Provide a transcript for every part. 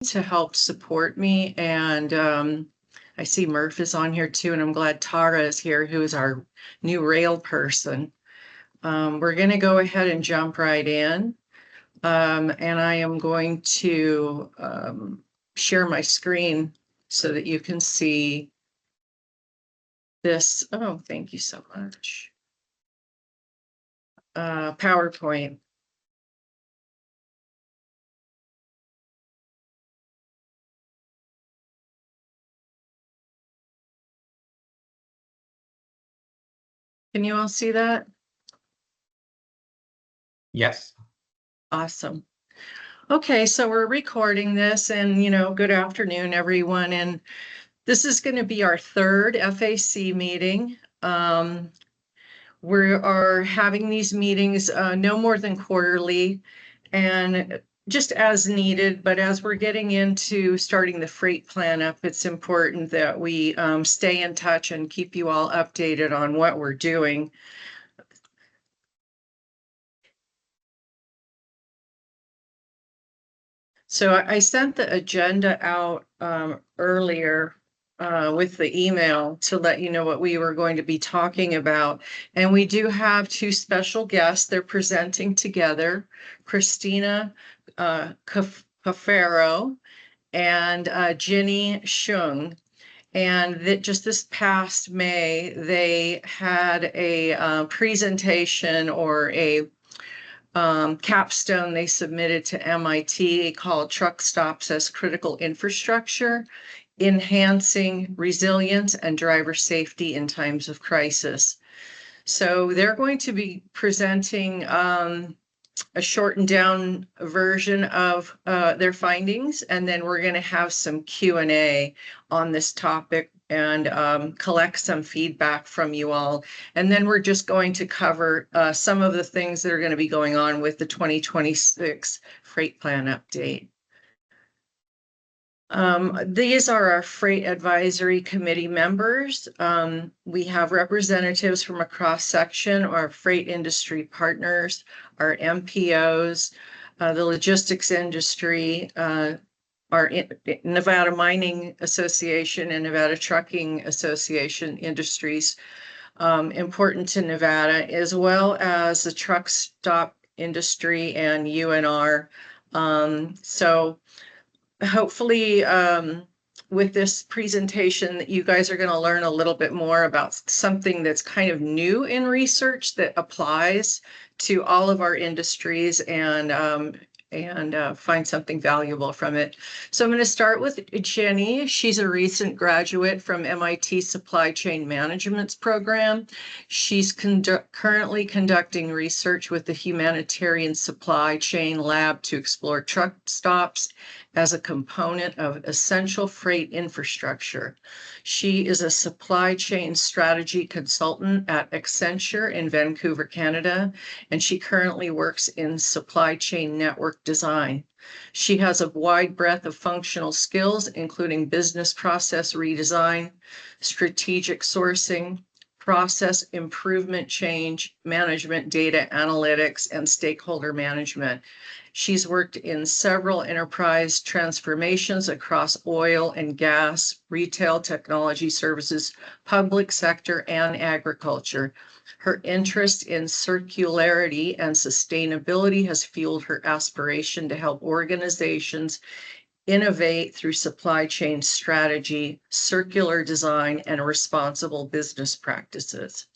to help support me. And I see Murph is on here too, and I'm glad Tara is here, who is our new rail person. We're going to go ahead and jump right in. And I am going to share my screen so that you can see this. Oh, thank you so much. PowerPoint. Can you all see that? Yes. Awesome. Okay, so we're recording this, and good afternoon, everyone. And this is going to be our third FAC meeting. We are having these meetings no more than quarterly and just as needed. But as we're getting into starting the freight plan up, it's important that we stay in touch and keep you all updated on what we're doing. So I sent the agenda out earlier with the email to let you know what we were going to be talking about. And we do have two special guests. They're presenting together, Christina Cafaro and Ginny Shung. And that just this past May, they had a presentation or a capstone they submitted to MIT called Truck Stops as Critical Infrastructure, Enhancing Resilience and Driver Safety in Times of Crisis. So they're going to be presenting a shortened down version of their findings, and then we're going to have some Q&A on this topic and collect some feedback from you all. And then we're just going to cover some of the things that are going to be going on with the 2026 freight plan update. These are our Freight Advisory Committee members. We have representatives from a cross-section, our freight industry partners, our MPOs, the logistics industry, our Nevada Mining Association and Nevada Trucking Association industries important to Nevada, as well as the truck stop industry and UNR. So hopefully with this presentation that you guys are going to learn a little bit more about something that's kind of new in research that applies to all of our industries and find something valuable from it. So I'm going to start with Jenny. She's a recent graduate from MIT Supply Chain Management's program. She's currently conducting research with the Humanitarian Supply Chain Lab to explore truck stops as a component of essential freight infrastructure. She is a supply chain strategy consultant at Accenture in Vancouver, Canada, and she currently works in supply chain network design. She has a wide breadth of functional skills, including business process redesign, strategic sourcing, process improvement, change management, data analytics, and stakeholder management. She's worked in several enterprise transformations across oil and gas, retail, technology services, public sector, and agriculture. Her interest in circularity and sustainability has fueled her aspiration to help organizations innovate through supply chain strategy, circular design, and responsible business practices.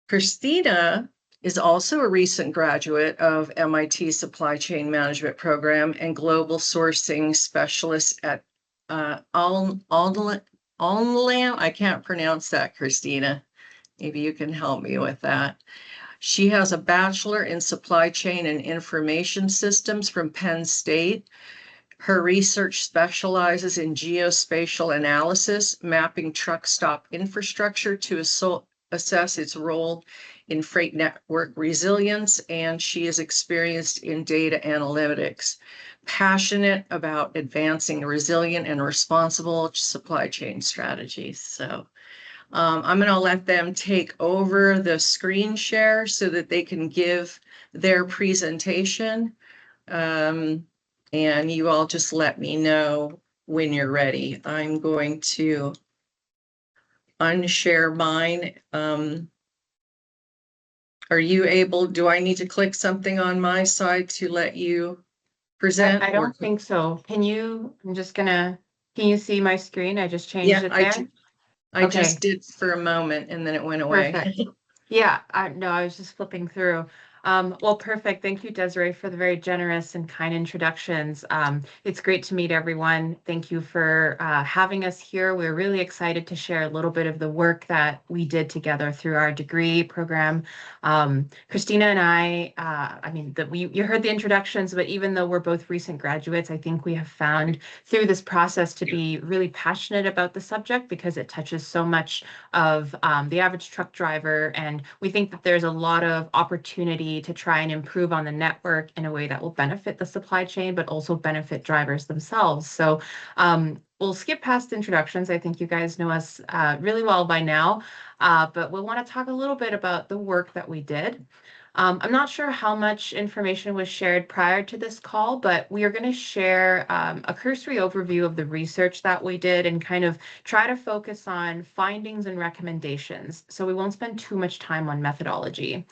Christina is also a recent graduate of MIT Supply Chain Management Program and Global Sourcing Specialist at Alnlam. I can't pronounce that, Christina. Maybe you can help me with that. She has a bachelor in supply chain and information systems from Penn State. Her research specializes in geospatial analysis, mapping truck stop infrastructure to assess its role in freight network resilience, and she is experienced in data analytics, passionate about advancing resilient and responsible supply chain strategies. So I'm going to let them take over the screen share so that they can give their presentation. and you all just let me know when you're ready. I'm going to unshare mine. Are you able, do I need to click something on my side to let you present? I don't think so. Can you, can you see my screen? I just changed Yeah, it there. I Okay, just did for a moment and then it went away. perfect. Yeah, no, I was just flipping through. Well, perfect. Thank you, Desiree, for the very generous and kind introductions. It's great to meet everyone. Thank you for having us here. We're really excited to share a little bit of the work that we did together through our degree program. Christina and I mean, you heard the introductions, but even though we're both recent graduates, I think we have found through this process to be really passionate about the subject because it touches so much of the average truck driver. And we think that there's a lot of opportunity to try and improve on the network in a way that will benefit the supply chain, but also benefit drivers themselves. So we'll skip past introductions. I think you guys know us really well by now, but we'll want to talk a little bit about the work that we did. I'm not sure how much information was shared prior to this call, but we are going to share a cursory overview of the research that we did and kind of try to focus on findings and recommendations. So we won't spend too much time on methodology.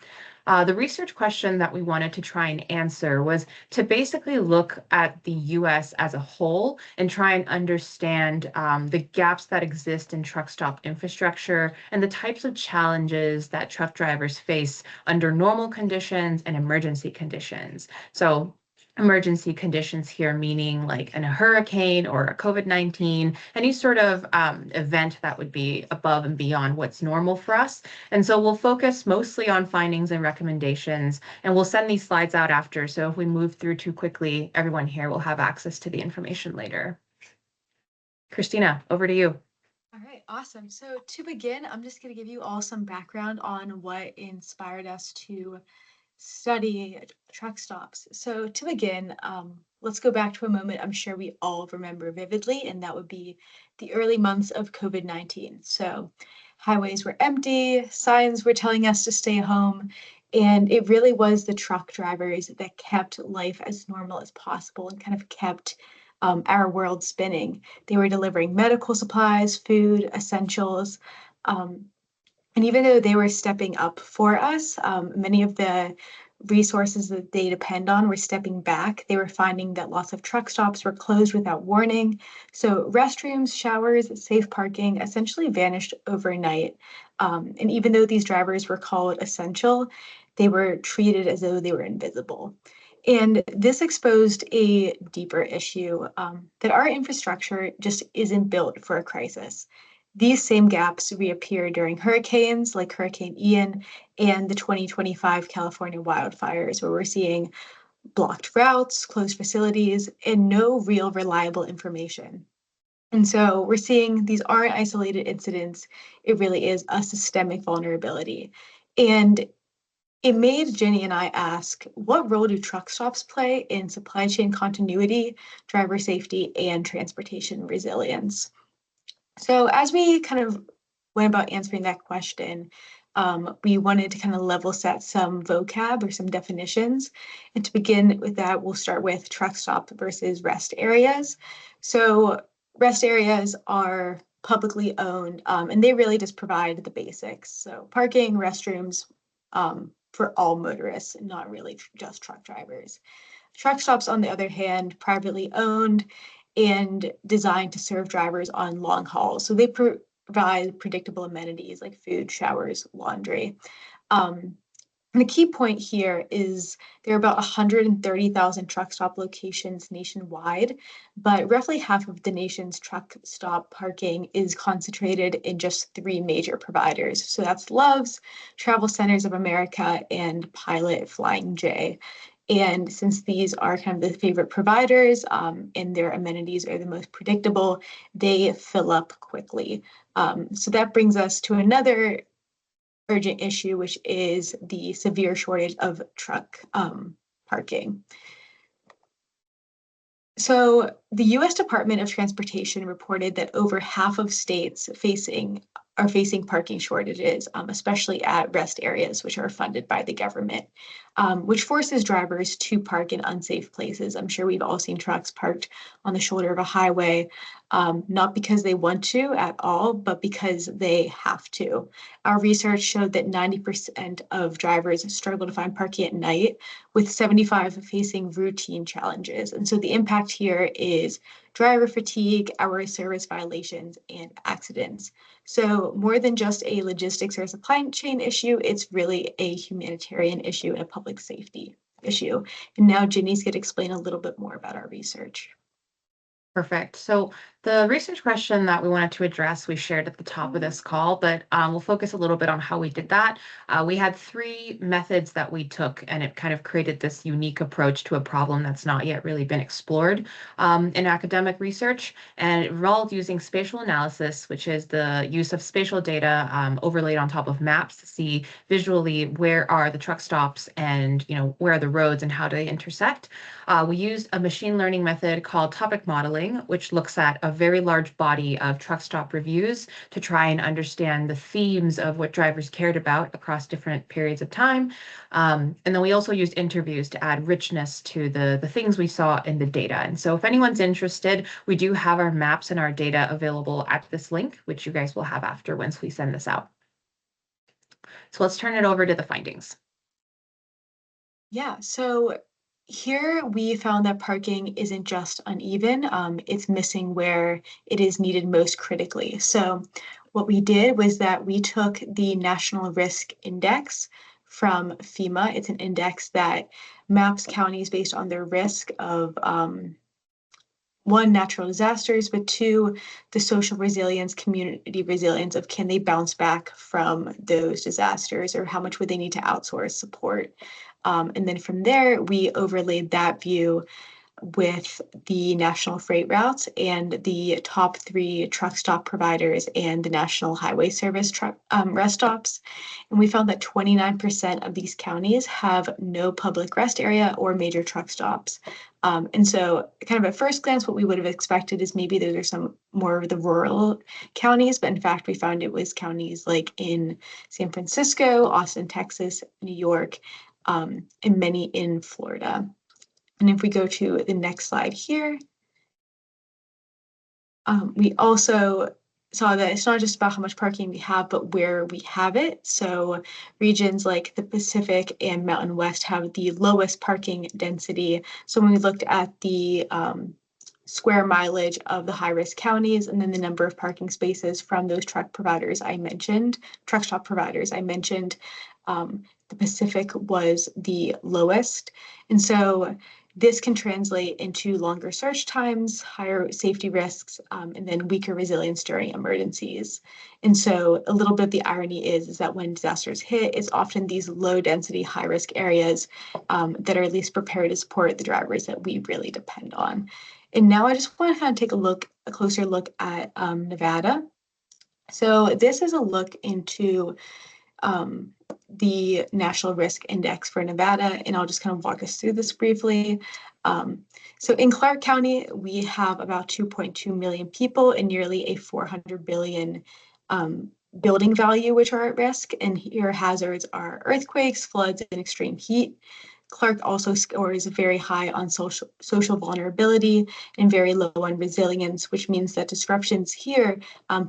The research question that we wanted to try and answer was to basically look at the US as a whole and try and understand the gaps that exist in truck stop infrastructure and the types of challenges that truck drivers face under normal conditions and emergency conditions. So emergency conditions here, meaning like in a hurricane or a COVID-19, any sort of event that would be above and beyond what's normal for us. And so we'll focus mostly on findings and recommendations, and we'll send these slides out after. So if we move through too quickly, everyone here will have access to the information later. Christina, over to you. All right, awesome. So to begin, I'm just going to give you all some background on what inspired us to study truck stops. So to begin, let's go back to a moment I'm sure we all remember vividly, and that would be the early months of COVID-19. So highways were empty, signs were telling us to stay home, and it really was the truck drivers that kept life as normal as possible and kind of kept our world spinning. They were delivering medical supplies, food, essentials. And even though they were stepping up for us, many of the resources that they depend on were stepping back. They were finding that lots of truck stops were closed without warning. So restrooms, showers, safe parking essentially vanished overnight. And even though these drivers were called essential, they were treated as though they were invisible. And this exposed a deeper issue that our infrastructure just isn't built for a crisis. These same gaps reappear during hurricanes like Hurricane Ian and the 2025 California wildfires, where we're seeing blocked routes, closed facilities, and no real reliable information. And so we're seeing these aren't isolated incidents. It really is a systemic vulnerability. And it made Jenny and I ask, what role do truck stops play in supply chain continuity, driver safety, and transportation resilience? So as we kind of went about answering that question, we wanted to kind of level set some vocab or some definitions. And to begin with that, we'll start with truck stop versus rest areas. So rest areas are publicly owned, and they really just provide the basics. So parking, restrooms, for all motorists, not really just truck drivers. Truck stops, on the other hand, privately owned and designed to serve drivers on long hauls. So they provide predictable amenities like food, showers, laundry. And the key point here is there are about 130,000 truck stop locations nationwide, but roughly half of the nation's truck stop parking is concentrated in just three major providers. So that's Love's, Travel Centers of America, and Pilot Flying J. And since these are kind of the favorite providers and their amenities are the most predictable, they fill up quickly. So that brings us to another urgent issue, which is the severe shortage of truck parking. So the U.S. Department of Transportation reported that over half of states are facing parking shortages, especially at rest areas, which are funded by the government, which forces drivers to park in unsafe places. I'm sure we've all seen trucks parked on the shoulder of a highway, not because they want to at all, but because they have to. Our research showed that 90% of drivers struggle to find parking at night, with 75 facing routine challenges. And so the impact here is driver fatigue, hour service violations, and accidents. So more than just a logistics or supply chain issue, it's really a humanitarian issue and a public safety issue. And now Ginny's going to explain a little bit more about our research. Perfect. So the research question that we wanted to address, we shared at the top of this call, but we'll focus a little bit on how we did that. We had 3 methods that we took, and it kind of created this unique approach to a problem that's not yet really been explored in academic research. And it involved using spatial analysis, which is the use of spatial data overlaid on top of maps to see visually where are the truck stops and where are the roads and how do they intersect. We used a machine learning method called topic modeling, which looks at a very large body of truck stop reviews to try and understand the themes of what drivers cared about across different periods of time. And then we also used interviews to add richness to the things we saw in the data. And so if anyone's interested, we do have our maps and our data available at this link, which you guys will have after once we send this out. So let's turn it over to the findings. Yeah, so here we found that parking isn't just uneven, it's missing where it is needed most critically. So what we did was that we took the National Risk Index from FEMA. It's an index that maps counties based on their risk of 1, natural disasters, but 2, the social resilience, community resilience of can they bounce back from those disasters, or how much would they need to outsource support. And then from there, we overlaid that view with the national freight routes and the top 3 truck stop providers and the National Highway Service truck rest stops. And we found that 29% of these counties have no public rest area or major truck stops. And so kind of at first glance, what we would have expected is maybe those are some more of the rural counties, but in fact, we found it was counties like in San Francisco, Austin, Texas, New York, and many in Florida. And if we go to the next slide here, we also saw that it's not just about how much parking we have, but where we have it. So regions like the Pacific and Mountain West have the lowest parking density. So when we looked at the square mileage of the high-risk counties and then the number of parking spaces from those truck stop providers I mentioned, the Pacific was the lowest. And so this can translate into longer search times, higher safety risks, and then weaker resilience during emergencies. And so a little bit of the irony is that when disasters hit, it's often these low density, high risk areas that are least prepared to support the drivers that we really depend on. And now I just want to kind of take a closer look at Nevada. So this is a look into the National Risk Index for Nevada, and I'll just kind of walk us through this briefly. So in Clark County, we have about 2.2 million people and nearly a 400 billion building value, which are at risk. And here hazards are earthquakes, floods, and extreme heat. Clark also scores very high on social vulnerability and very low on resilience, which means that disruptions here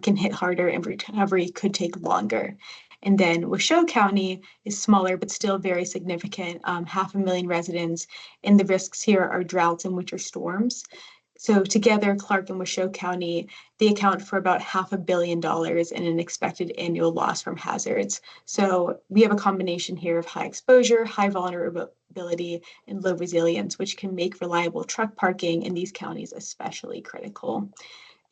can hit harder and recovery could take longer. And then Washoe County is smaller, but still very significant, 500,000 residents, and the risks here are droughts and winter storms. So together, Clark and Washoe County, they account for about $500 million in an expected annual loss from hazards. So we have a combination here of high exposure, high vulnerability, and low resilience, which can make reliable truck parking in these counties especially critical.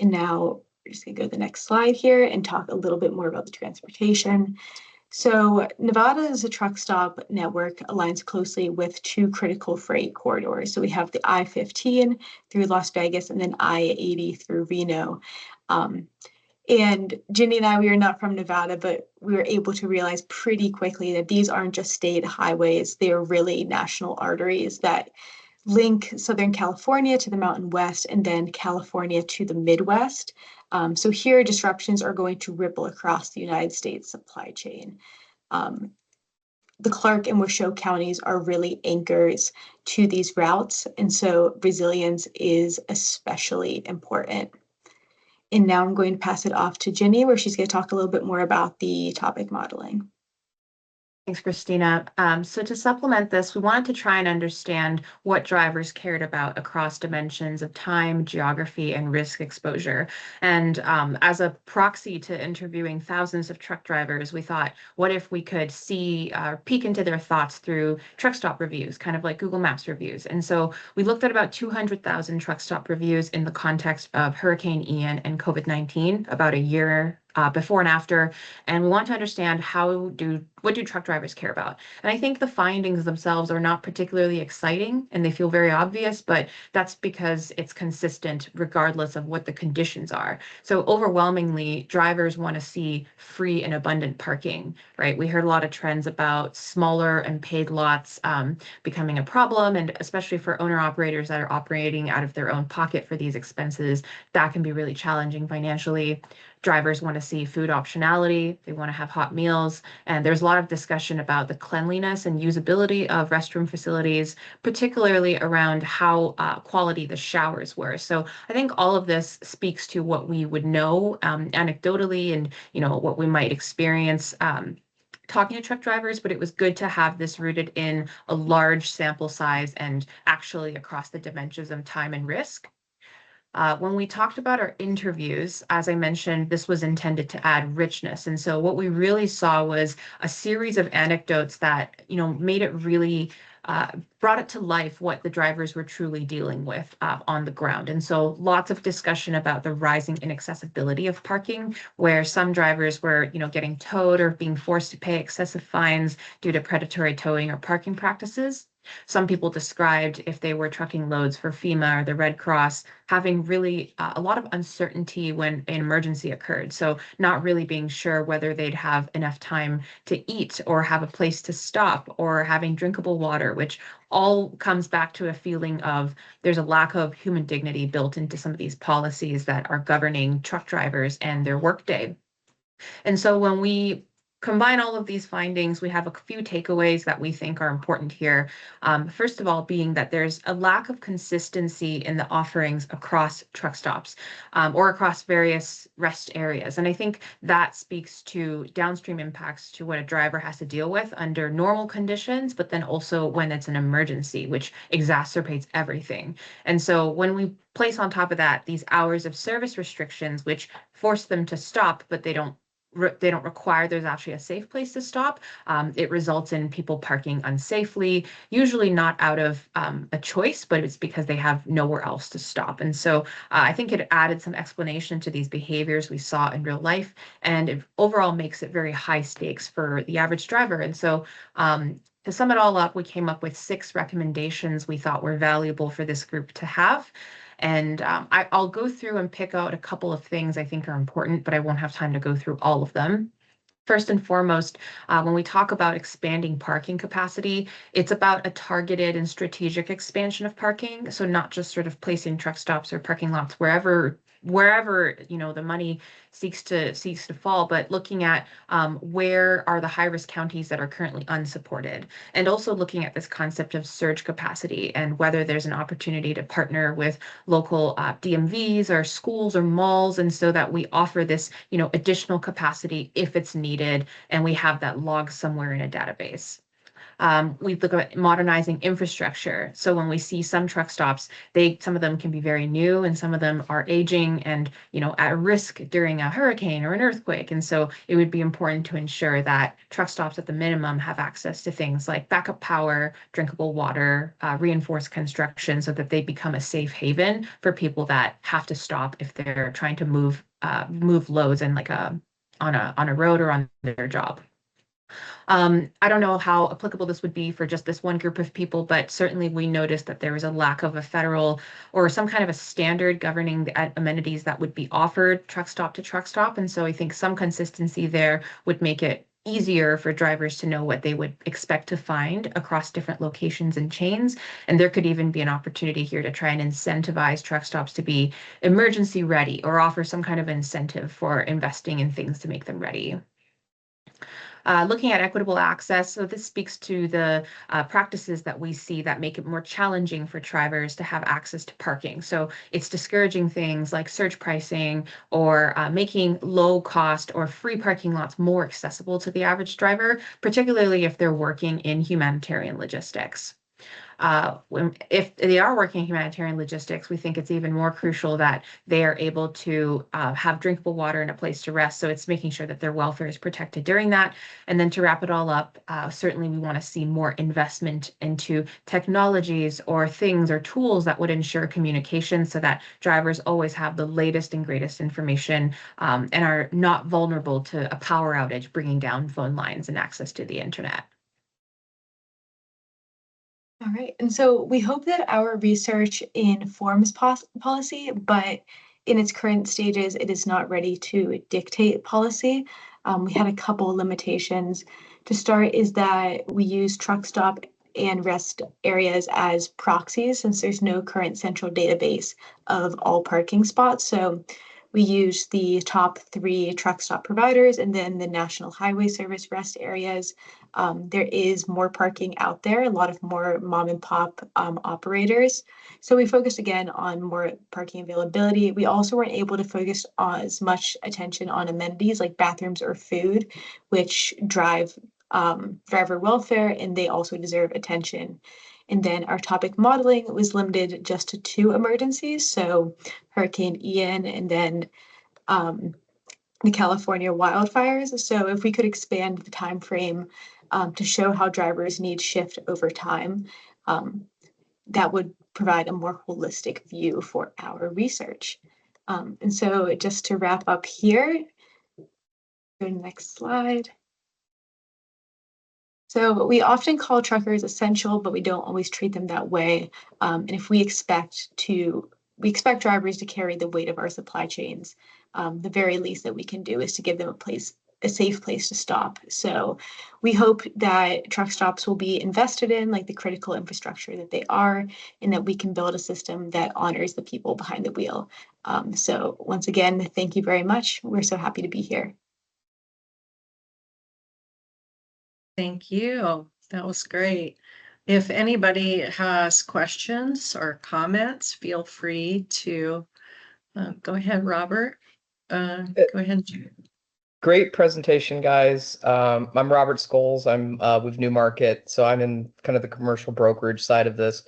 And now we're just gonna go to the next slide here and talk a little bit more about the transportation. So Nevada's truck stop network aligns closely with 2 critical freight corridors. So we have the I-15 through Las Vegas and then I-80 through Reno. And Ginny and I, we are not from Nevada, but we were able to realize pretty quickly that these aren't just state highways. They are really national arteries that link Southern California to the Mountain West and then California to the Midwest. So here disruptions are going to ripple across the United States supply chain. The Clark and Washoe counties are really anchors to these routes, and so resilience is especially important. And now I'm going to pass it off to Jenny, where she's going to talk a little bit more about the topic modeling. Thanks, Christina. So to supplement this, we wanted to try and understand what drivers cared about across dimensions of time, geography, and risk exposure. And as a proxy to interviewing thousands of truck drivers, we thought, what if we could see, peek into their thoughts through truck stop reviews, kind of like Google Maps reviews. And so we looked at about 200,000 truck stop reviews in the context of Hurricane Ian and COVID-19, about a year before and after, and we want to understand what do truck drivers care about. And I think the findings themselves are not particularly exciting and they feel very obvious, but that's because it's consistent regardless of what the conditions are. So overwhelmingly, drivers want to see free and abundant parking, right? We heard a lot of trends about smaller and paid lots becoming a problem, and especially for owner operators that are operating out of their own pocket for these expenses, that can be really challenging financially. Drivers want to see food optionality, they want to have hot meals, and there's a lot of discussion about the cleanliness and usability of restroom facilities, particularly around how quality the showers were. So I think all of this speaks to what we would know anecdotally and what we might experience talking to truck drivers, but it was good to have this rooted in a large sample size and actually across the dimensions of time and risk. When we talked about our interviews, as I mentioned, this was intended to add richness. And so what we really saw was a series of anecdotes that, made it really, brought it to life what the drivers were truly dealing with on the ground. And so lots of discussion about the rising inaccessibility of parking, where some drivers were, getting towed or being forced to pay excessive fines due to predatory towing or parking practices. Some people described if they were trucking loads for FEMA or the Red Cross, having really a lot of uncertainty when an emergency occurred. So not really being sure whether they'd have enough time to eat or have a place to stop or having drinkable water, which all comes back to a feeling of there's a lack of human dignity built into some of these policies that are governing truck drivers and their workday. And so when we combine all of these findings, we have a few takeaways that we think are important here. First of all, being that there's a lack of consistency in the offerings across truck stops or across various rest areas. And I think that speaks to downstream impacts to what a driver has to deal with under normal conditions, but then also when it's an emergency, which exacerbates everything. And so when we place on top of that these hours of service restrictions, which force them to stop, but they don't require there's actually a safe place to stop. It results in people parking unsafely, usually not out of a choice, but it's because they have nowhere else to stop. And so I think it added some explanation to these behaviors we saw in real life, and it overall makes it very high stakes for the average driver. And so to sum it all up, we came up with 6 recommendations we thought were valuable for this group to have. And I'll go through and pick out a couple of things I think are important, but I won't have time to go through all of them. First and foremost, when we talk about expanding parking capacity, it's about a targeted and strategic expansion of parking. So not just sort of placing truck stops or parking lots wherever the money seeks to fall, but looking at where are the high-risk counties that are currently unsupported, and also looking at this concept of surge capacity and whether there's an opportunity to partner with local DMVs or schools or malls, and so that we offer this additional capacity if it's needed, and we have that log somewhere in a database. We look at modernizing infrastructure. So when we see some truck stops, some of them can be very new and some of them are aging and, at risk during a hurricane or an earthquake. And so it would be important to ensure that truck stops at the minimum have access to things like backup power, drinkable water, reinforced construction, so that they become a safe haven for people that have to stop if they're trying to move loads and on a road or on their job. I don't know how applicable this would be for just this one group of people, but certainly we noticed that there was a lack of a federal or some kind of a standard governing the amenities that would be offered truck stop to truck stop. And so I think some consistency there would make it easier for drivers to know what they would expect to find across different locations and chains. And there could even be an opportunity here to try and incentivize truck stops to be emergency ready or offer some kind of incentive for investing in things to make them ready. Looking at equitable access, so this speaks to the practices that we see that make it more challenging for drivers to have access to parking. So it's discouraging things like surge pricing or making low cost or free parking lots more accessible to the average driver, particularly if they're working in humanitarian logistics. If they are working in humanitarian logistics, we think it's even more crucial that they are able to have drinkable water and a place to rest. So it's making sure that their welfare is protected during that. And then to wrap it all up, certainly we want to see more investment into technologies or things or tools that would ensure communication so that drivers always have the latest and greatest information and are not vulnerable to a power outage, bringing down phone lines and access to the internet. All right, and so we hope that our research informs policy, but in its current stages, it is not ready to dictate policy. We had a couple limitations. To start is that we use truck stop and rest areas as proxies since there's no current central database of all parking spots. So we use the top 3 truck stop providers and then the National Highway Service rest areas. There is more parking out there, a lot of more mom and pop operators. So we focused again on more parking availability. We also weren't able to focus on as much attention on amenities like bathrooms or food, which drive driver welfare, and they also deserve attention. And then our topic modeling was limited just to 2 emergencies, so Hurricane Ian and then the California wildfires. So if we could expand the time frame to show how drivers need shift over time, that would provide a more holistic view for our research. And so just to wrap up here, go to the next slide. So we often call truckers essential, but we don't always treat them that way. And if we expect drivers to carry the weight of our supply chains, the very least that we can do is to give them a safe place to stop. So we hope that truck stops will be invested in like the critical infrastructure that they are, and that we can build a system that honors the people behind the wheel. So once again, thank you very much. We're so happy to be here. Thank you. That was great. If anybody has questions or comments, feel free to go ahead, Robert. Go ahead. Great presentation, guys. I'm Robert Scholes. I'm with Newmarket, so I'm in kind of the commercial brokerage side of this,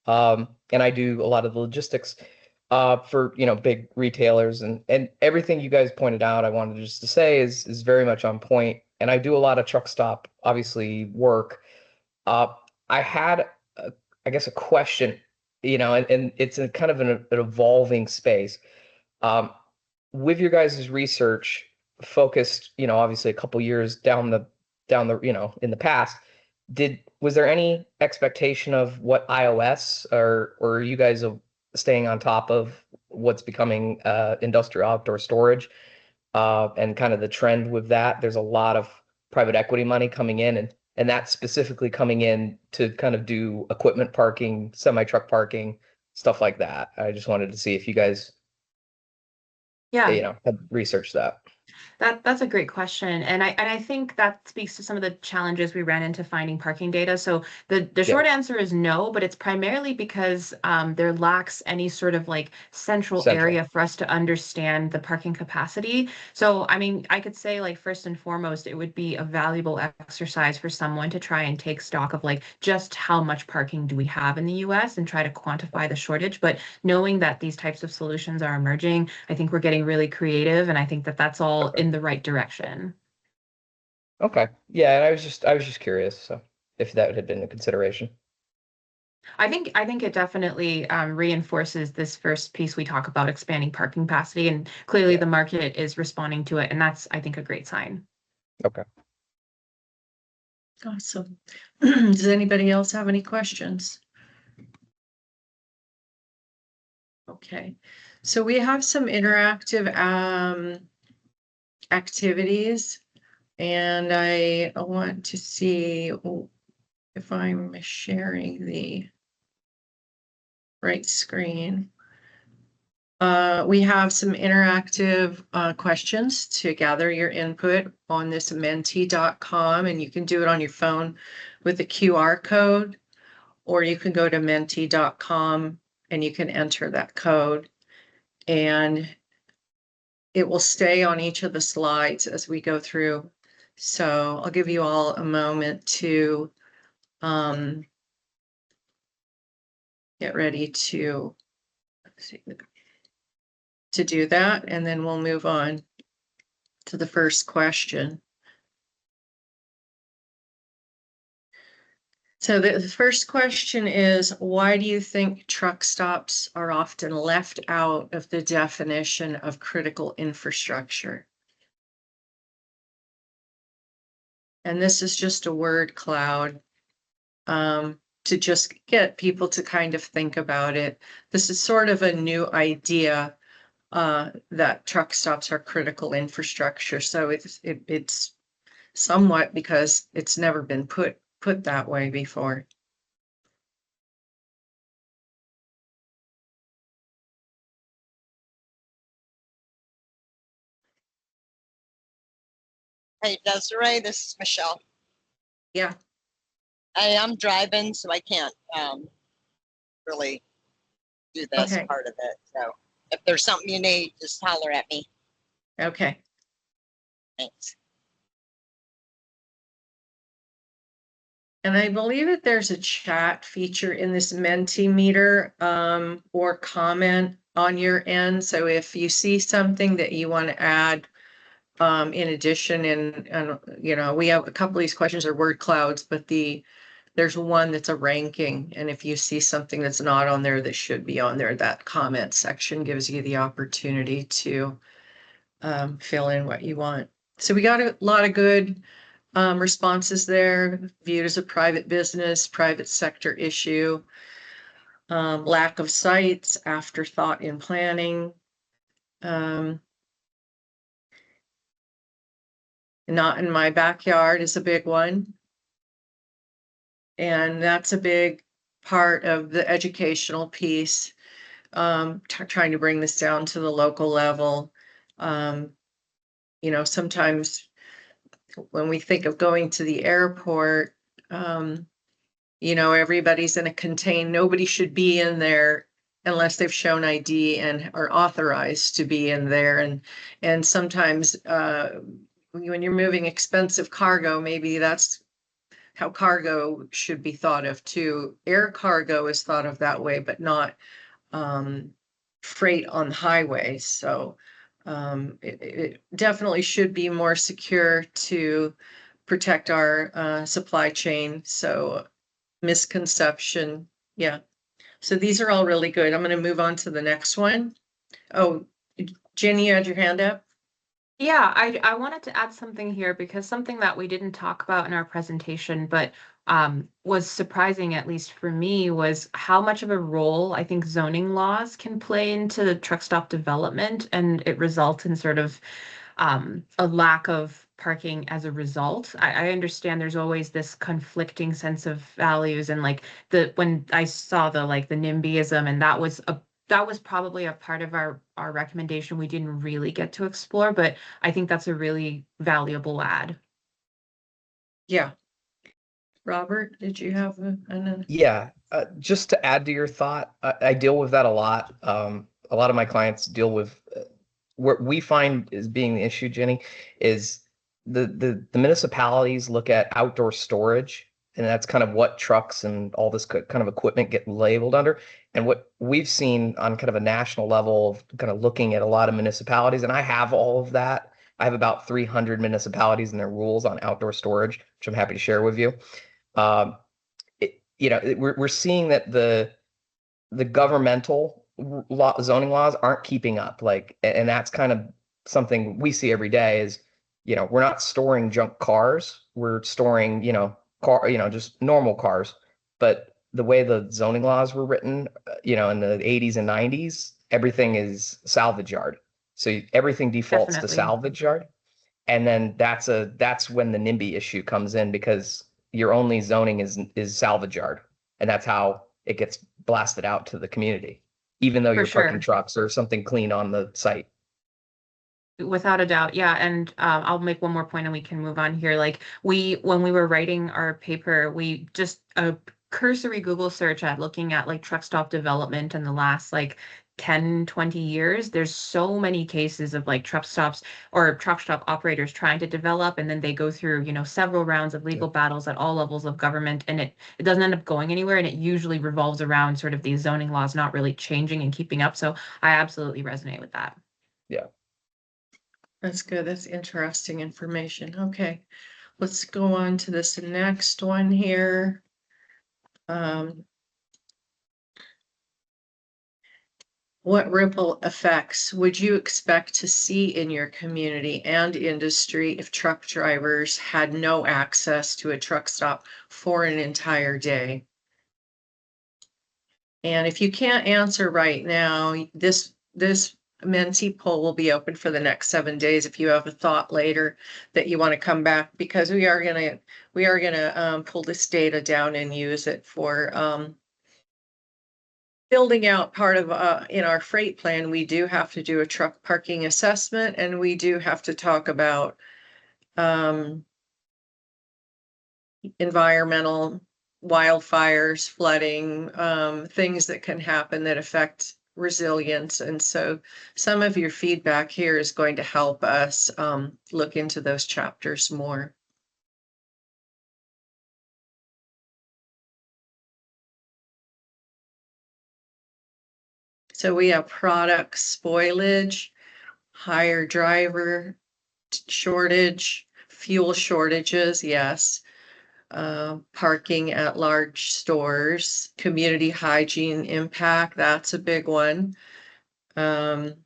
and I do a lot of the logistics for big retailers, and everything you guys pointed out. I wanted just to say is very much on point. And I do a lot of truck stop, obviously, work. I had, I guess, a question, and it's a kind of an evolving space. With your guys' research focused, obviously a couple years down the, in the past, was there any expectation of what iOS or are you guys staying on top of what's becoming industrial outdoor storage and kind of the trend with that? There's a lot of private equity money coming in and that's specifically coming in to kind of do equipment parking, semi-truck parking, stuff like that. I just wanted to see if you guys had researched that. That's a great question. And I think that speaks to some of the challenges we ran into finding parking data. So the short answer is no, but it's primarily because there lacks any sort of like central area for us to understand the parking capacity. So, I mean, I could say like first and foremost, it would be a valuable exercise for someone to try and take stock of like just how much parking do we have in the US and try to quantify the shortage. But knowing that these types of solutions are emerging, I think we're getting really creative. And I think that that's all in the right direction. Okay. Yeah, and I was just curious, so if that had been a consideration. I think it definitely reinforces this first piece we talk about expanding parking capacity, and clearly the market is responding to it, and that's, I think, a great sign. Okay. Awesome. Does anybody else have any questions? Okay, so we have some interactive activities And I want to see if I'm sharing the right screen. We have some interactive questions to gather your input on this menti.com, and you can do it on your phone with the QR code, or you can go to menti.com and you can enter that code, and it will stay on each of the slides as we go through. So I'll give you all a moment to get ready to do that, and then we'll move on to the first question. So the first question is, why do you think truck stops are often left out of the definition of critical infrastructure? And this is just a word cloud to just get people to kind of think about it. This is sort of a new idea that truck stops are critical infrastructure. So it's somewhat because it's never been put that way before. Hey, Desiree, this is Michelle. Yeah. I am driving, so I can't really do this Okay. part of it. So if there's something you need, just holler at me. Okay. Thanks. And I believe that there's a chat feature in this Mentimeter or comment on your end. So if you see something that you want to add in addition, and you know, we have a couple of these questions are word clouds, but there's one that's a ranking. And if you see something that's not on there that should be on there, that comment section gives you the opportunity to fill in what you want. So we got a lot of good responses there, viewed as a private business, private sector issue, lack of sites, afterthought in planning, not in my backyard is a big one. And that's a big part of the educational piece, trying to bring this down to the local level. You know, sometimes when we think of going to the airport, you know, everybody's in a contained, nobody should be in there unless they've shown ID and are authorized to be in there. And sometimes when you're moving expensive cargo, maybe that's how cargo should be thought of too. Air cargo is thought of that way, but not freight on the highway. So it definitely should be more secure to protect our supply chain. So misconception. Yeah. So these are all really good. I'm going to move on to the next one. Oh, Jenny, you had your hand up? Yeah, I wanted to add something here because something that we didn't talk about in our presentation, but was surprising, at least for me, was how much of a role I think zoning laws can play into the truck stop development, and it results in sort of a lack of parking as a result. I understand there's always this conflicting sense of values, and like when I saw the NIMBYism, and that was probably a part of our recommendation we didn't really get to explore, but I think that's a really valuable add. Yeah. Robert, did you have an? Yeah, just to add to your thought, I deal with that a lot. A lot of my clients deal with what we find is being the issue, Jenny, is the municipalities look at outdoor storage, and that's kind of what trucks and all this kind of equipment get labeled under. And what we've seen on kind of a national level of kind of looking at a lot of municipalities, and I have all of that. I have about 300 municipalities and their rules on outdoor storage, which I'm happy to share with you. Um, we're seeing that the governmental zoning laws aren't keeping up, and that's kind of something we see every day is, we're not storing junk cars, we're storing, just normal cars. But the way the zoning laws were written, in the 80s and 90s, everything is salvage yard. So everything defaults to Definitely. salvage yard. And then that's when the NIMBY issue comes in, because your only zoning is salvage yard. And that's how it gets blasted out to the community, even though For you're parking sure. trucks or something clean on the site. Without a doubt, yeah. And I'll make one more point and we can move on here. Like when we were writing our paper, we just a cursory Google search at looking at like truck stop development in the last like 10, 20 years. There's so many cases of like truck stops or truck stop operators trying to develop, and then they go through, several rounds of legal battles at all levels of government, and it doesn't end up going anywhere. And it usually revolves around sort of these zoning laws not really changing and keeping up. So I absolutely resonate with that. Yeah. That's good. That's interesting information. Okay, let's go on to this next one here. What ripple effects would you expect to see in your community and industry if truck drivers had no access to a truck stop for an entire day? And if you can't answer right now, this Menti poll will be open for the next 7 days. If you have a thought later that you want to come back, because we are gonna pull this data down and use it for building out part of in our freight plan. We do have to do a truck parking assessment, and we do have to talk about environmental, wildfires, flooding, things that can happen that affect resilience. And so some of your feedback here is going to help us look into those chapters more. So we have product spoilage, higher driver shortage, fuel shortages, yes. Parking at large stores, community hygiene impact, that's a big one. Route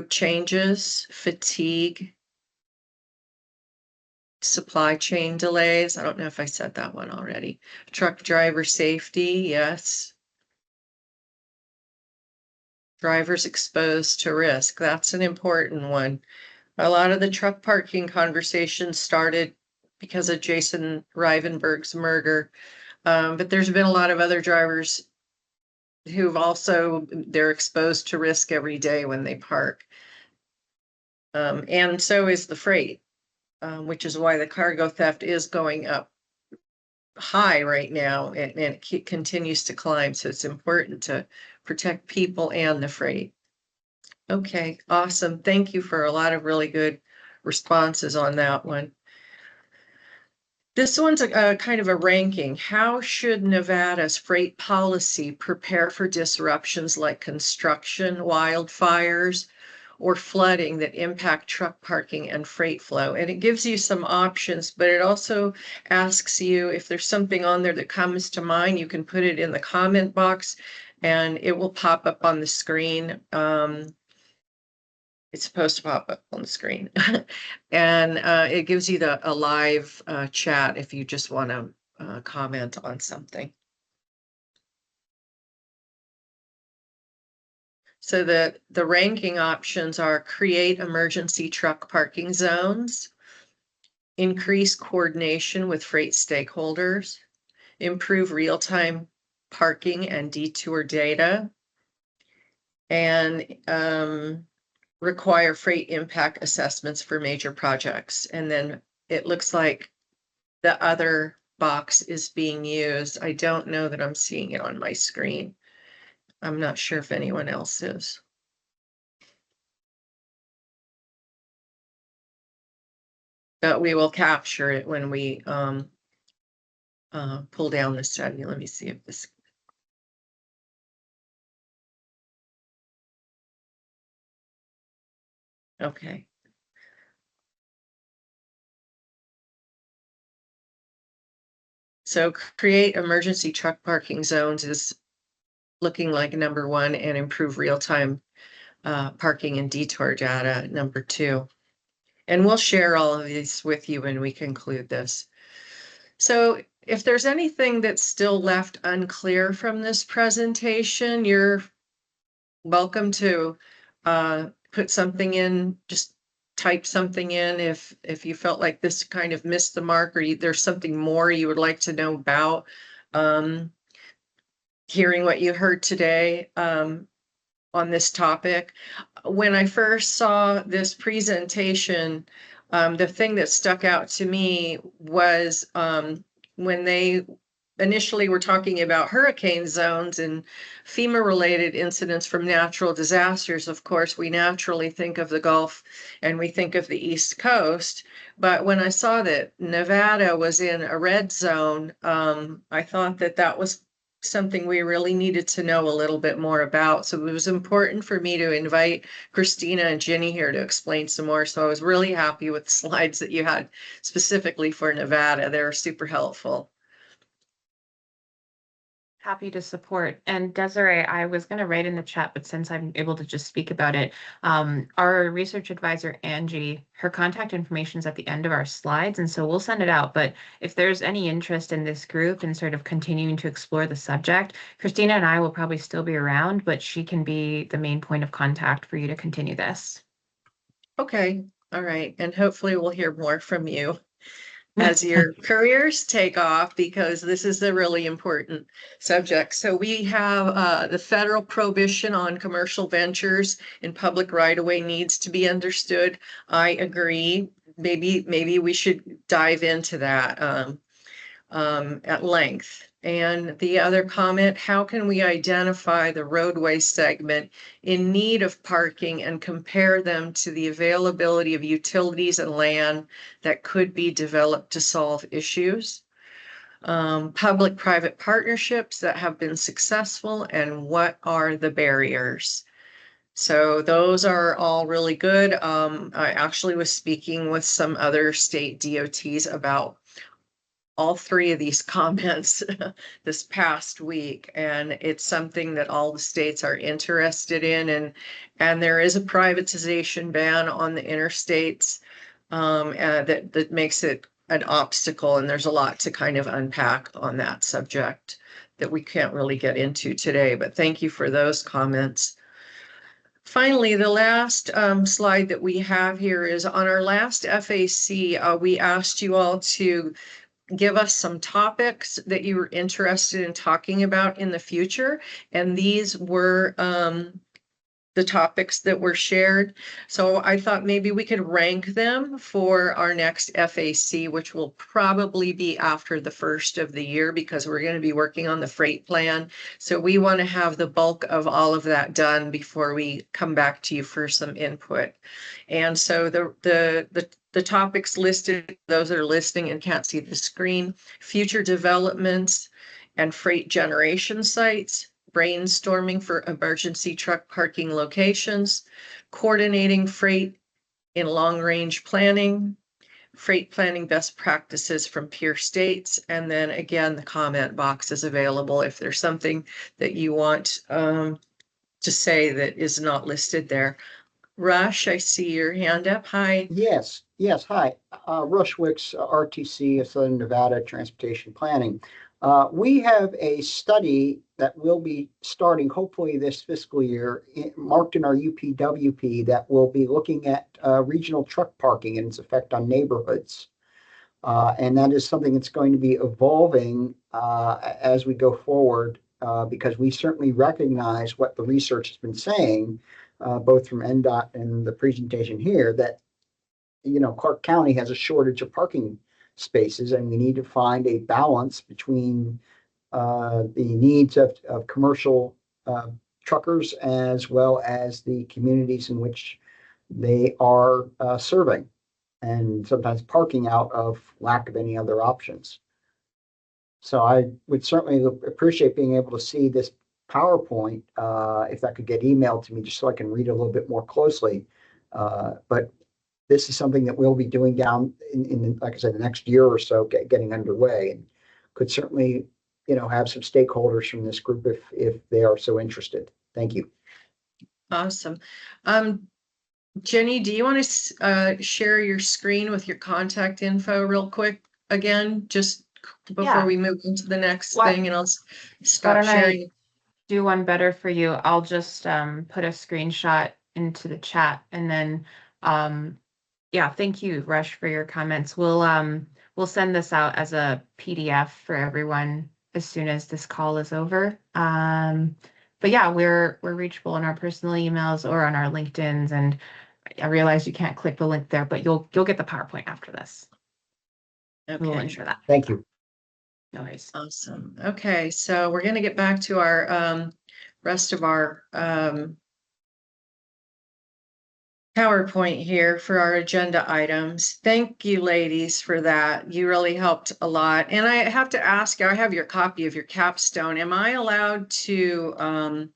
changes, fatigue, supply chain delays. I don't know if I said that one already. Truck driver safety, yes. Drivers exposed to risk, that's an important one. A lot of the truck parking conversations started because of Jason Rivenberg's murder. But there's been a lot of other drivers who've also, they're exposed to risk every day when they park. And so is the freight, which is why the cargo theft is going up high right now, and it continues to climb. So it's important to protect people and the freight. Okay, awesome. Thank you for a lot of really good responses on that one. This one's a kind of a ranking. How should Nevada's freight policy prepare for disruptions like construction, wildfires, or flooding that impact truck parking and freight flow? And it gives you some options, but it also asks you if there's something on there that comes to mind, you can put it in the comment box and it will pop up on the screen. It's supposed to pop up on the screen. And it gives you a live chat if you just want to comment on something. So the ranking options are: create emergency truck parking zones, increase coordination with freight stakeholders, improve real-time parking and detour data, and require freight impact assessments for major projects. And then it looks like the other box is being used. I don't know that I'm seeing it on my screen. I'm not sure if anyone else is. But we will capture it when we pull down the study. Let me see if this. Okay. So create emergency truck parking zones is looking like number one, and improve real-time parking and detour data, number two. And we'll share all of these with you when we conclude this. So if there's anything that's still left unclear from this presentation, you're welcome to put something in, just type something in if you felt like this kind of missed the mark, or there's something more you would like to know about. Hearing what you heard today on this topic. When I first saw this presentation, the thing that stuck out to me was when they initially were talking about hurricane zones and FEMA related incidents from natural disasters. Of course, we naturally think of the Gulf and we think of the East Coast. But when I saw that Nevada was in a red zone, I thought that that was something we really needed to know a little bit more about. So it was important for me to invite Christina and Jenny here to explain some more. So I was really happy with the slides that you had specifically for Nevada. They were super helpful. Happy to support. And Desiree, I was going to write in the chat, but since I'm able to just speak about it, our research advisor, Angie, her contact information is at the end of our slides. And so we'll send it out. But if there's any interest in this group and sort of continuing to explore the subject, Christina and I will probably still be around, but she can be the main point of contact for you to continue this. Okay. All right. And hopefully we'll hear more from you as your careers take off, because this is a really important subject. So we have the federal prohibition on commercial ventures in public right-of-way needs to be understood. I agree. Maybe we should dive into that at length. And the other comment, how can we identify the roadway segment in need of parking and compare them to the availability of utilities and land that could be developed to solve issues? Public-private partnerships that have been successful, and what are the barriers? So those are all really good. I actually was speaking with some other state DOTs about all three of these comments this past week, and it's something that all the states are interested in, and there is a privatization ban on the interstates that makes it an obstacle, and there's a lot to kind of unpack on that subject that we can't really get into today, but thank you for those comments. Finally, the last slide that we have here is on our last FAC, we asked you all to give us some topics that you were interested in talking about in the future. And these were the topics that were shared. So I thought maybe we could rank them for our next FAC, which will probably be after the first of the year, because we're going to be working on the freight plan. So we want to have the bulk of all of that done before we come back to you for some input. And so the topics listed, those that are listening and can't see the screen: future developments and freight generation sites, brainstorming for emergency truck parking locations, coordinating freight in long-range planning, freight planning best practices from peer states, and then again, the comment box is available if there's something that you want to say that is not listed there. Rush, I see your hand up. Hi. Yes, hi. Rush Wicks, RTC of Southern Nevada Transportation Planning. We have a study that will be starting hopefully this fiscal year, marked in our UPWP, that will be looking at regional truck parking and its effect on neighborhoods. And that is something that's going to be evolving as we go forward, because we certainly recognize what the research has been saying, both from NDOT and the presentation here, that Clark County has a shortage of parking spaces, and we need to find a balance between the needs of commercial truckers as well as the communities in which they are serving, and sometimes parking out of lack of any other options. So I would certainly appreciate being able to see this PowerPoint, if that could get emailed to me, just so I can read it a little bit more closely. But this is something that we'll be doing down in like I said, the next year or so, getting underway, and could certainly, have some stakeholders from this group if they are so interested. Thank you. Awesome. Jenny, do you want to share your screen with your contact info real quick again, just before we move into the next thing, and I'll stop sharing. I do one better for you. I'll just put a screenshot into the chat, and then Yeah, thank you, Rush, for your comments. We'll send this out as a PDF for everyone as soon as this call is over. But yeah, we're reachable in our personal emails or on our LinkedIn's, and I realize you can't click the link there, but you'll get the PowerPoint after this. We'll Okay, ensure that. Thank you. No worries. awesome. Okay, so we're gonna get back to our rest of our PowerPoint here for our agenda items. Thank you, ladies, for that. You really helped a lot. And I have to ask you, I have your copy of your capstone. Am I allowed to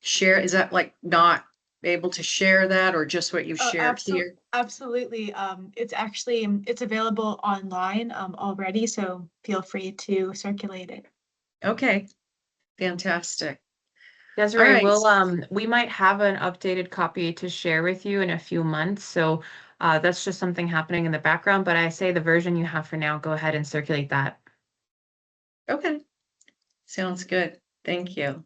share? Is that like not able to share that, or just what you shared here? Absolutely. It's available online already, so feel free to circulate it. Okay, fantastic. Desiree, right. we might have an updated copy to share with you in a few months. So that's just something happening in the background, but I say the version you have for now, go ahead and circulate that. Okay, sounds good. Thank you.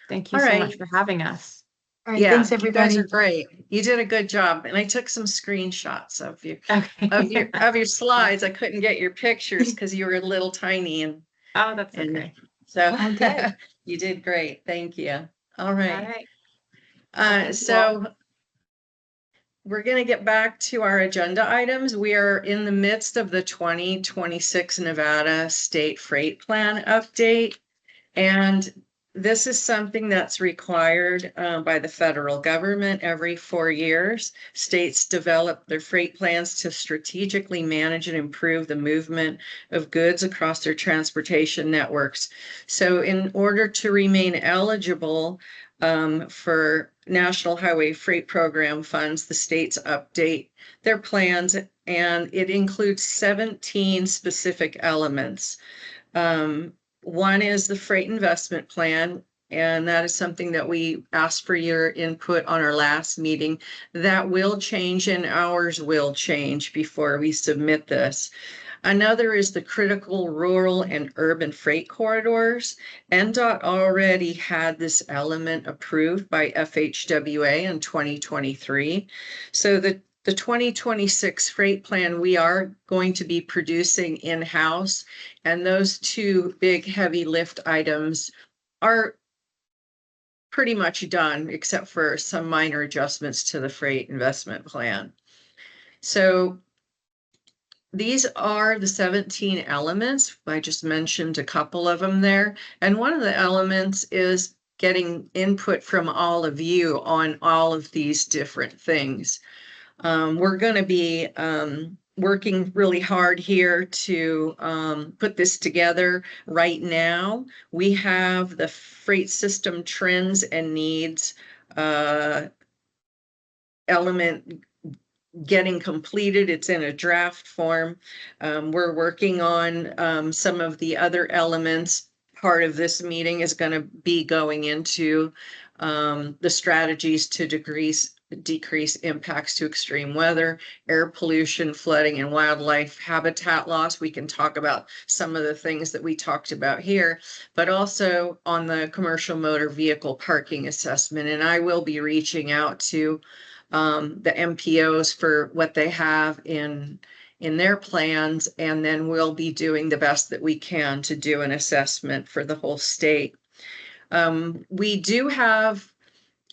Thank you All so right. much for having us. All right, Yeah, thanks you guys everybody. are great. You did a good job. And I took some screenshots of you Okay. of your slides. I couldn't get your pictures because you were a little tiny and Oh, that's and okay. so All good. you did great. Thank you. All All right. right. Well, thank you all. So we're going to get back to our agenda items. We are in the midst of the 2026 Nevada State Freight Plan update. And this is something that's required by the federal government every 4 years. States develop their freight plans to strategically manage and improve the movement of goods across their transportation networks. So in order to remain eligible for National Highway Freight Program funds, the states update their plans, and it includes 17 specific elements. One is the freight investment plan, and that is something that we asked for your input on our last meeting. That will change and ours will change before we submit this. Another is the critical rural and urban freight corridors. NDOT already had this element approved by FHWA in 2023. So the 2026 freight plan we are going to be producing in-house, and those two big heavy lift items are pretty much done, except for some minor adjustments to the freight investment plan. So these are the 17 elements. I just mentioned a couple of them there. And one of the elements is getting input from all of you on all of these different things. We're going to be working really hard here to put this together right now. We have the freight system trends and needs element getting completed. It's in a draft form. We're working on some of the other elements. Part of this meeting is going to be going into the strategies to decrease impacts to extreme weather, air pollution, flooding, and wildlife habitat loss. We can talk about some of the things that we talked about here, but also on the commercial motor vehicle parking assessment. And I will be reaching out to the MPOs for what they have in their plans, and then we'll be doing the best that we can to do an assessment for the whole state. We do have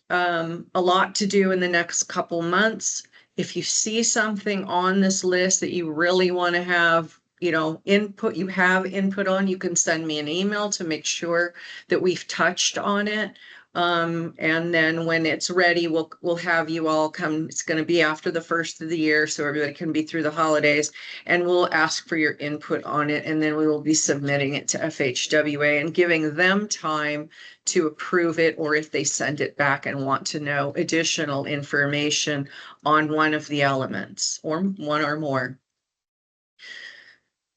a lot to do in the next couple months. If you see something on this list that you really want to have, input, on, you can send me an email to make sure that we've touched on it. And then when it's ready, we'll have you all come. It's going to be after the first of the year, so everybody can be through the holidays, and we'll ask for your input on it. And then we will be submitting it to FHWA and giving them time to approve it, or if they send it back and want to know additional information on one of the elements or one or more.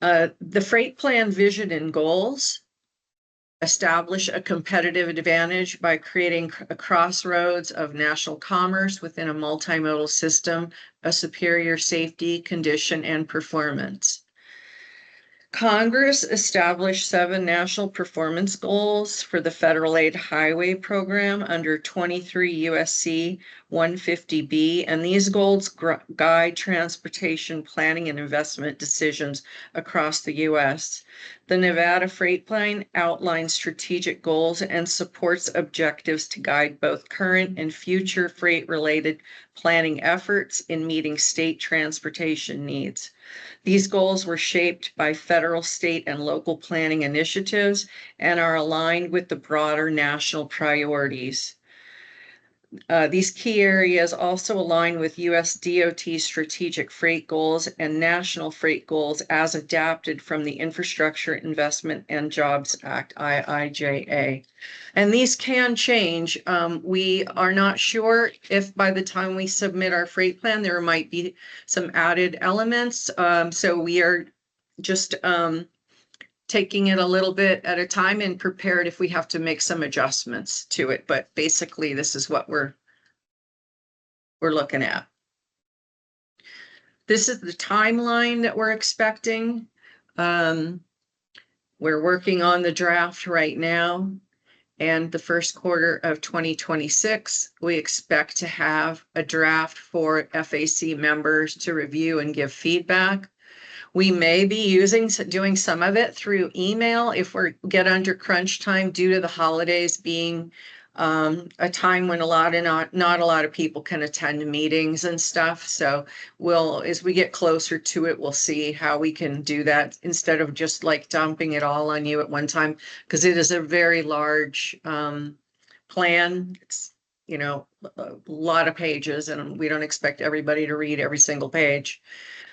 The freight plan vision and goals establish a competitive advantage by creating a crossroads of national commerce within a multimodal system, a superior safety, condition, and performance. Congress established 7 national performance goals for the federal aid highway program under 23 USC 150B, and these goals guide transportation planning and investment decisions across the U.S. The Nevada Freight Plan outlines strategic goals and supports objectives to guide both current and future freight-related planning efforts in meeting state transportation needs. These goals were shaped by federal, state, and local planning initiatives and are aligned with the broader national priorities. These key areas also align with US DOT strategic freight goals and national freight goals as adapted from the Infrastructure Investment and Jobs Act, IIJA. And these can change. We are not sure if by the time we submit our freight plan, there might be some added elements. So we are just taking it a little bit at a time and prepared if we have to make some adjustments to it. But basically, this is what we're looking at. This is the timeline that we're expecting. We're working on the draft right now. And the first quarter of 2026, we expect to have a draft for FAC members to review and give feedback. We may be doing some of it through email if we get under crunch time due to the holidays being a time when not a lot of people can attend meetings and stuff. So as we get closer to it, we'll see how we can do that instead of just like dumping it all on you at one time, because it is a very large plan. It's, a lot of pages, and we don't expect everybody to read every single page.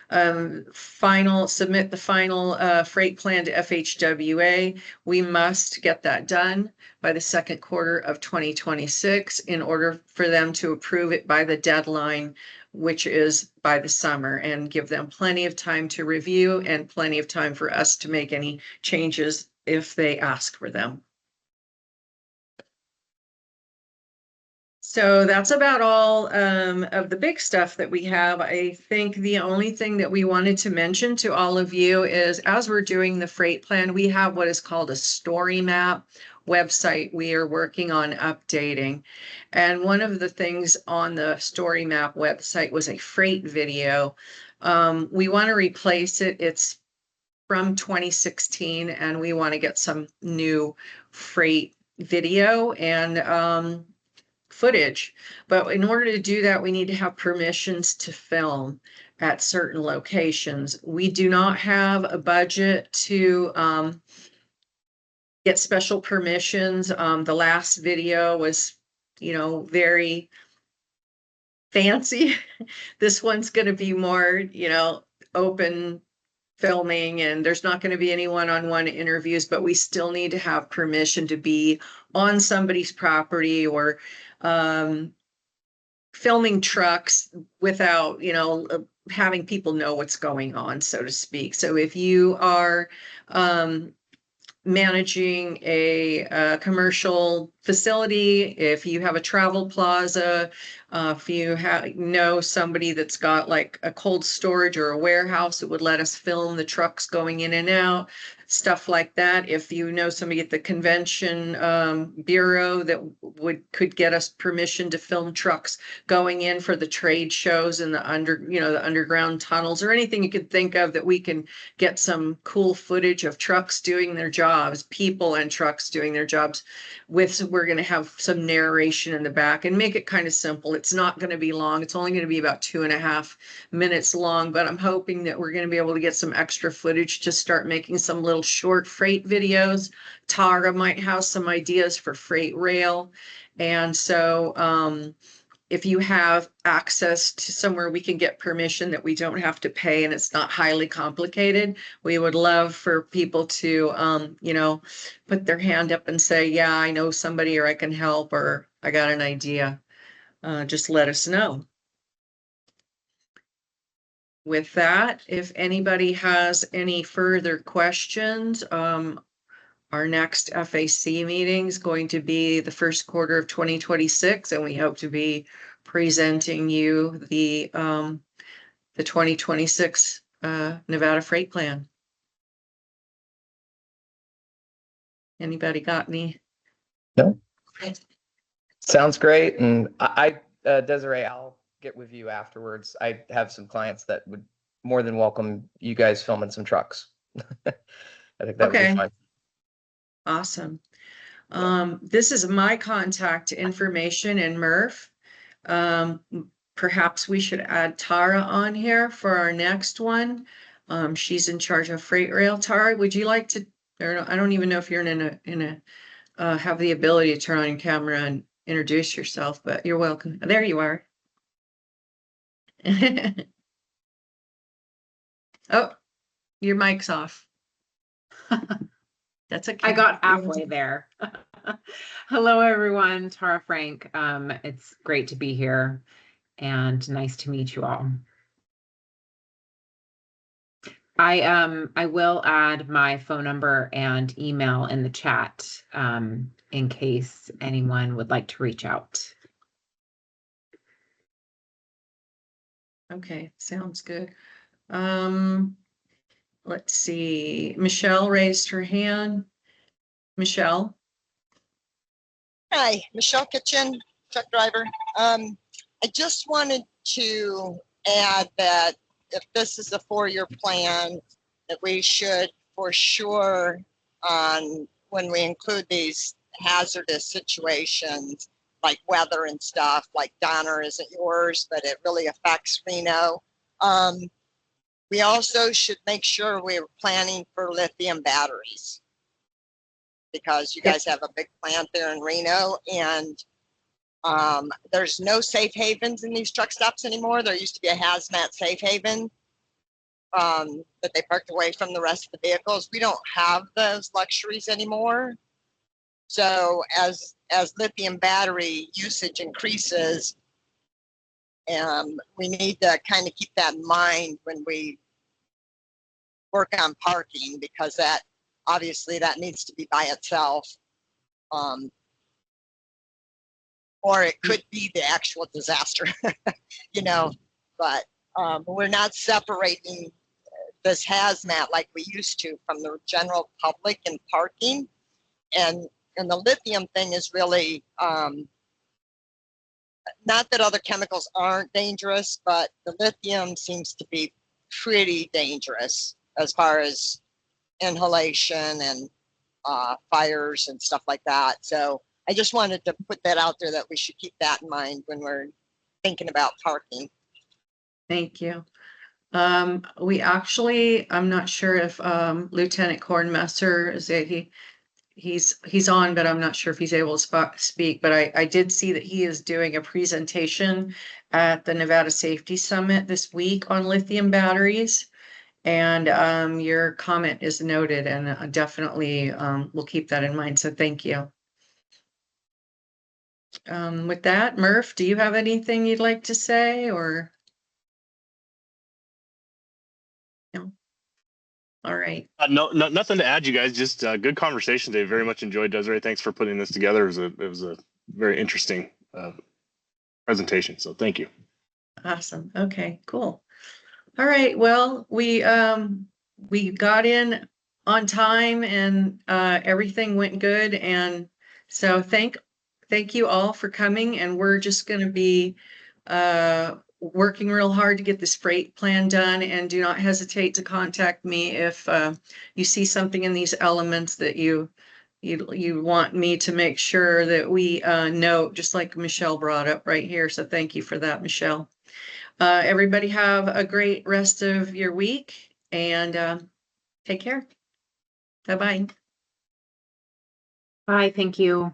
Submit the final freight plan to FHWA. We must get that done by the second quarter of 2026 in order for them to approve it by the deadline, which is by the summer, and give them plenty of time to review and plenty of time for us to make any changes if they ask for them. So that's about all of the big stuff that we have. I think the only thing that we wanted to mention to all of you is as we're doing the freight plan, we have what is called a story map website we are working on updating. And one of the things on the story map website was a freight video. We want to replace it. It's from 2016, and we want to get some new freight video and footage. But in order to do that, we need to have permissions to film at certain locations. We do not have a budget to get special permissions. The last video was, very fancy. This one's going to be more, open filming, and there's not going to be any one-on-one interviews, but we still need to have permission to be on somebody's property or filming trucks without, having people know what's going on, so to speak. So if you are managing a commercial facility, if you have a travel plaza, if you know somebody that's got like a cold storage or a warehouse that would let us film the trucks going in and out, stuff like that. If you know somebody at the convention bureau that could get us permission to film trucks going in for the trade shows and the underground tunnels, or anything you could think of that we can get some cool footage of trucks doing their jobs, people and trucks doing their jobs. We're going to have some narration in the back and make it kind of simple. It's not going to be long. It's only going to be about 2.5 minutes long, but I'm hoping that we're going to be able to get some extra footage to start making some little short freight videos. Tara might have some ideas for freight rail. And so if you have access to somewhere we can get permission that we don't have to pay and it's not highly complicated, we would love for people to, put their hand up and say, yeah, I know somebody, or I can help, or I got an idea. Just let us know. With that, if anybody has any further questions, our next FAC meeting is going to be the first quarter of 2026, and we hope to be presenting you the 2026 Nevada Freight Plan. Anybody got any? No. Sounds great. And Desiree, I'll get with you afterwards. I have some clients that would more than welcome you guys filming some trucks. I think that would be Okay. fun. Awesome. This is my contact information in Murph. Perhaps we should add Tara on here for our next one. She's in charge of freight rail. Tara, would you like to, or I don't even know if you're have the ability to turn on your camera and introduce yourself, but you're welcome. There you are. Oh, your mic's off. That's okay. I got halfway there. Hello, everyone. Tara Frank. It's great to be here and nice to meet you all. I will add my phone number and email in the chat in case anyone would like to reach out. Okay, sounds good. Let's see. Michelle raised her hand. Michelle? Hi, Michelle Kitchen, truck driver. I just wanted to add that if this is a 4-year plan, that we should for sure when we include these hazardous situations like weather and stuff, like Donner isn't yours, but it really affects Reno. We also should make sure we're planning for lithium batteries, because you guys have a big plant there in Reno, and there's no safe havens in these truck stops anymore. There used to be a hazmat safe haven that they parked away from the rest of the vehicles. We don't have those luxuries anymore. So as lithium battery usage increases, we need to kind of keep that in mind when we work on parking, because that obviously that needs to be by itself, or it could be the actual disaster, you know. But we're not separating this hazmat like we used to from the general public in parking, and the lithium thing is really not that other chemicals aren't dangerous, but the lithium seems to be pretty dangerous as far as inhalation and fires and stuff like that. So I just wanted to put that out there, that we should keep that in mind when we're thinking about parking. Thank you. We actually, I'm not sure if Lieutenant Kornmesser is he's on, but I'm not sure if he's able to speak. But I did see that he is doing a presentation at the Nevada Safety Summit this week on lithium batteries. And your comment is noted, and definitely we'll keep that in mind. So thank you. With that, Murph, do you have anything you'd like to say, or? No. All right. No, nothing to add, you guys. Just good conversation today. Very much enjoyed. Desiree, thanks for putting this together. It was a very interesting presentation. So thank you. Awesome. Okay, cool. All right. Well, we got in on time, and everything went good. And so thank you all for coming. And we're just going to be working real hard to get this freight plan done. And do not hesitate to contact me if you see something in these elements that you want me to make sure that we note, just like Michelle brought up right here. So thank you for that, Michelle. Everybody have a great rest of your week, and take care. Bye-bye. Bye. Thank you.